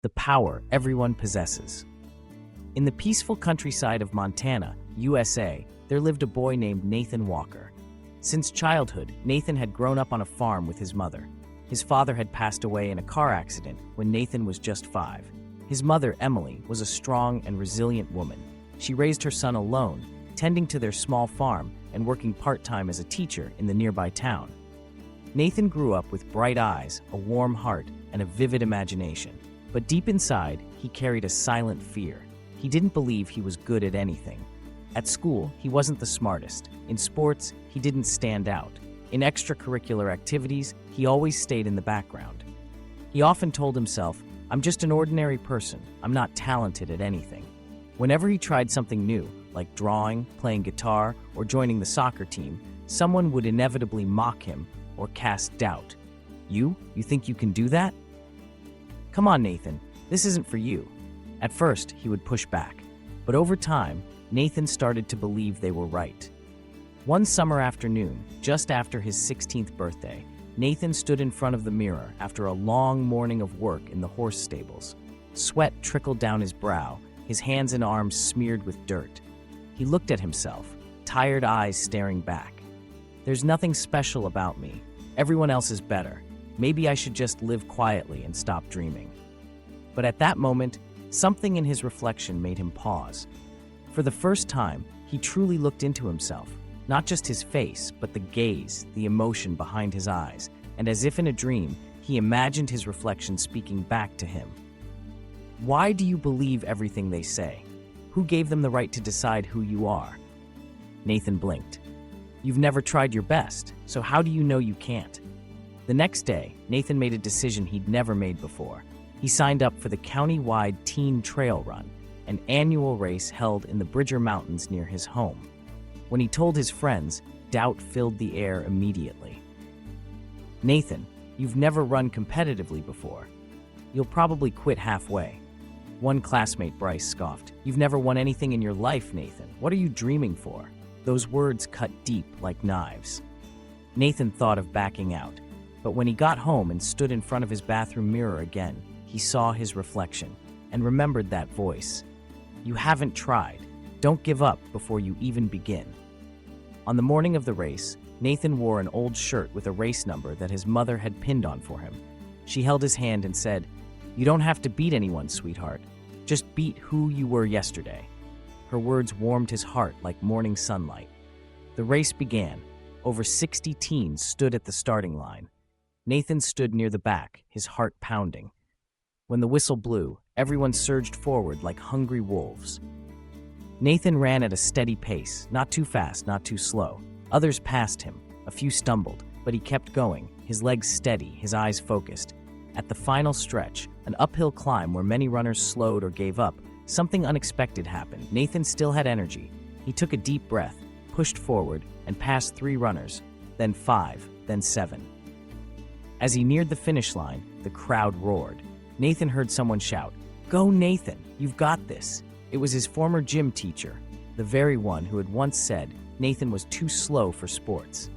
the power everyone possesses. In the peaceful countryside of Montana, USA, there lived a boy named Nathan Walker. Since childhood, Nathan had grown up on a farm with his mother. His father had passed away in a car accident when Nathan was just 5. His mother, Emily, was a strong and resilient woman. She raised her son alone, tending to their small farm and working part-time as a teacher in the nearby town. Nathan grew up with bright eyes, a warm heart, and a vivid imagination. But deep inside, he carried a silent fear. He didn't believe he was good at anything. At school, he wasn't the smartest. In sports, he didn't stand out. In extracurricular activities, he always stayed in the background. He often told himself, "I'm just an ordinary person. I'm not talented at anything." Whenever he tried something new, like drawing, playing guitar, or joining the soccer team, someone would inevitably mock him or cast doubt. You think you can do that? Come on, Nathan, this isn't for you." At first, he would push back, but over time, Nathan started to believe they were right. One summer afternoon, just after his 16th birthday, Nathan stood in front of the mirror after a long morning of work in the horse stables. Sweat trickled down his brow, his hands and arms smeared with dirt. He looked at himself, tired eyes staring back. "There's nothing special about me. Everyone else is better. Maybe I should just live quietly and stop dreaming." But at that moment, something in his reflection made him pause. For the first time, he truly looked into himself, not just his face, but the gaze, the emotion behind his eyes, and as if in a dream, he imagined his reflection speaking back to him. "Why do you believe everything they say? Who gave them the right to decide who you are?" Nathan blinked. "You've never tried your best, so how do you know you can't?" The next day, Nathan made a decision he'd never made before. He signed up for the county-wide Teen Trail Run, an annual race held in the Bridger Mountains near his home. When he told his friends, doubt filled the air immediately. "Nathan, you've never run competitively before. You'll probably quit halfway." One classmate, Bryce, scoffed. "You've never won anything in your life, Nathan. What are you dreaming for?" Those words cut deep like knives. Nathan thought of backing out, but when he got home and stood in front of his bathroom mirror again, he saw his reflection and remembered that voice. "You haven't tried. Don't give up before you even begin." On the morning of the race, Nathan wore an old shirt with a race number that his mother had pinned on for him. She held his hand and said, "You don't have to beat anyone, sweetheart. Just beat who you were yesterday." Her words warmed his heart like morning sunlight. The race began. Over 60 teens stood at the starting line. Nathan stood near the back, his heart pounding. When the whistle blew, everyone surged forward like hungry wolves. Nathan ran at a steady pace, not too fast, not too slow. Others passed him. A few stumbled, but he kept going, his legs steady, his eyes focused. At the final stretch, an uphill climb where many runners slowed or gave up, something unexpected happened. Nathan still had energy. He took a deep breath, pushed forward, and passed 3 runners, then 5, then 7. As he neared the finish line, the crowd roared. Nathan heard someone shout, "Go, Nathan! You've got this!" It was his former gym teacher, the very one who had once said Nathan was too slow for sports.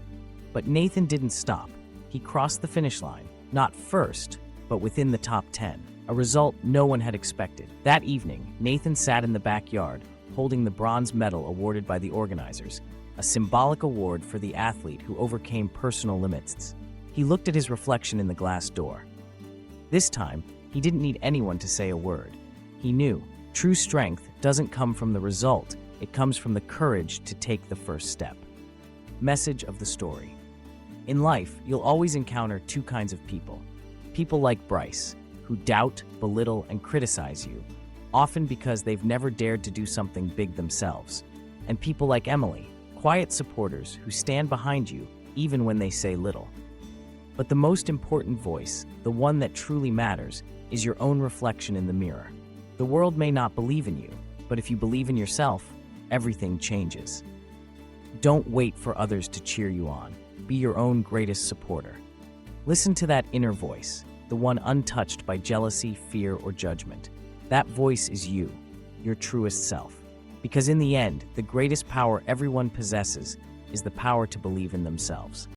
But Nathan didn't stop. He crossed the finish line, not first, but within the top 10, a result no one had expected. That evening, Nathan sat in the backyard, holding the bronze medal awarded by the organizers, a symbolic award for the athlete who overcame personal limits. He looked at his reflection in the glass door. This time, he didn't need anyone to say a word. He knew true strength doesn't come from the result, it comes from the courage to take the first step. Message of the story. In life, you'll always encounter 2 kinds of people. People like Bryce, who doubt, belittle, and criticize you, often because they've never dared to do something big themselves. And people like Emily, quiet supporters who stand behind you even when they say little. But the most important voice, the one that truly matters, is your own reflection in the mirror. The world may not believe in you, but if you believe in yourself, everything changes. Don't wait for others to cheer you on. Be your own greatest supporter. Listen to that inner voice, the one untouched by jealousy, fear, or judgment. That voice is you, your truest self. Because in the end, the greatest power everyone possesses is the power to believe in themselves.